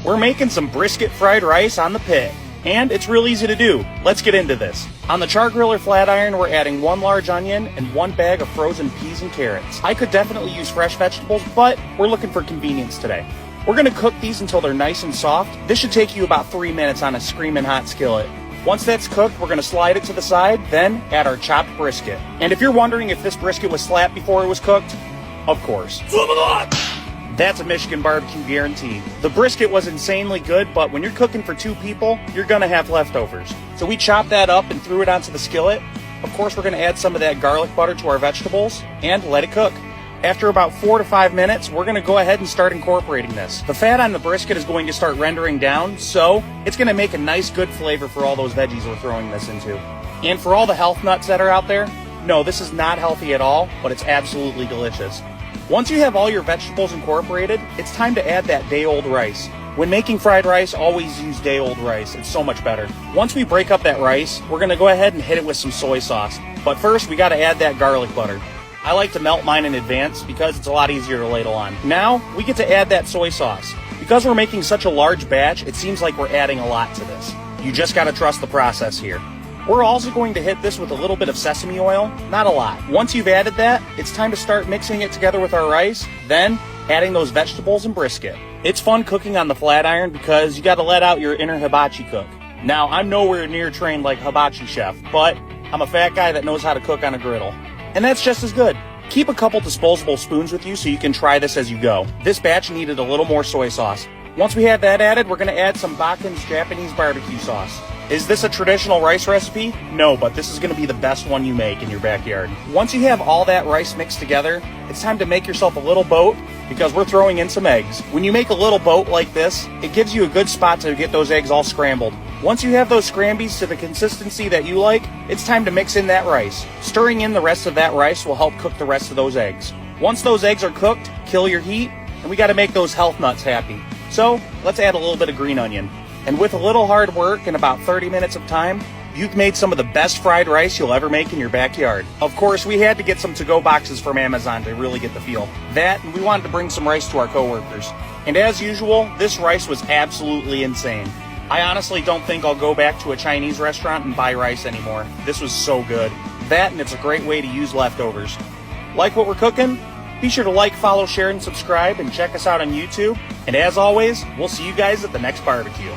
We're making some brisket fried rice on the pit, and it's real easy to do. Let's get into this. On the Char-Griller FlatIron, we're adding 1 large onion and 1 bag of frozen peas and carrots. I could definitely use fresh vegetables, but we're looking for convenience today. We're going to cook these until they're nice and soft. This should take you about 3 minutes on a screaming hot skillet. Once that's cooked, we're going to slide it to the side, then add our chopped brisket. And if you're wondering if this brisket was slapped before it was cooked, of course. That's a Michigan barbecue guarantee. The brisket was insanely good, but when you're cooking for 2 people, you're gonna have leftovers. So we chopped that up and threw it onto the skillet. Of course, we're gonna add some of that garlic butter to our vegetables and let it cook. After about 4 to 5 minutes, we're gonna go ahead and start incorporating this. The fat on the brisket is going to start rendering down, so it's gonna make a nice good flavor for all those veggies we're throwing this into. And for all the health nuts that are out there, no, this is not healthy at all, but it's absolutely delicious. Once you have all your vegetables incorporated, it's time to add that day-old rice. When making fried rice, always use day-old rice. It's so much better. Once we break up that rice, we're going to go ahead and hit it with some soy sauce. But first, we got to add that garlic butter. I like to melt mine in advance because it's a lot easier to ladle on. Now, we get to add that soy sauce. Because we're making such a large batch, it seems like we're adding a lot to this. You just got to trust the process here. We're also going to hit this with a little bit of sesame oil, not a lot. Once you've added that, it's time to start mixing it together with our rice, then adding those vegetables and brisket. It's fun cooking on the FlatIron because you got to let out your inner hibachi cook. Now, I'm nowhere near trained like hibachi chef, but I'm a fat guy that knows how to cook on a griddle. And that's just as good. Keep a couple disposable spoons with you so you can try this as you go. This batch needed a little more soy sauce. Once we have that added, we're going to add some Bakken's Japanese BBQ Sauce. Is this a traditional rice recipe? No, but this is going to be the best one you make in your backyard. Once you have all that rice mixed together, it's time to make yourself a little boat because we're throwing in some eggs. When you make a little boat like this, it gives you a good spot to get those eggs all scrambled. Once you have those scrambies to the consistency that you like, it's time to mix in that rice. Stirring in the rest of that rice will help cook the rest of those eggs. Once those eggs are cooked, kill your heat, and we got to make those health nuts happy. So let's add a little bit of green onion. And with a little hard work and about 30 minutes of time, you've made some of the best fried rice you'll ever make in your backyard. Of course, we had to get some to-go boxes from Amazon to really get the feel. That, and we wanted to bring some rice to our coworkers. And as usual, this rice was absolutely insane. I honestly don't think I'll go back to a Chinese restaurant and buy rice anymore. This was so good. That, and it's a great way to use leftovers. Like what we're cooking? Be sure to like, follow, share, and subscribe, and check us out on YouTube. And as always, we'll see you guys at the next barbecue.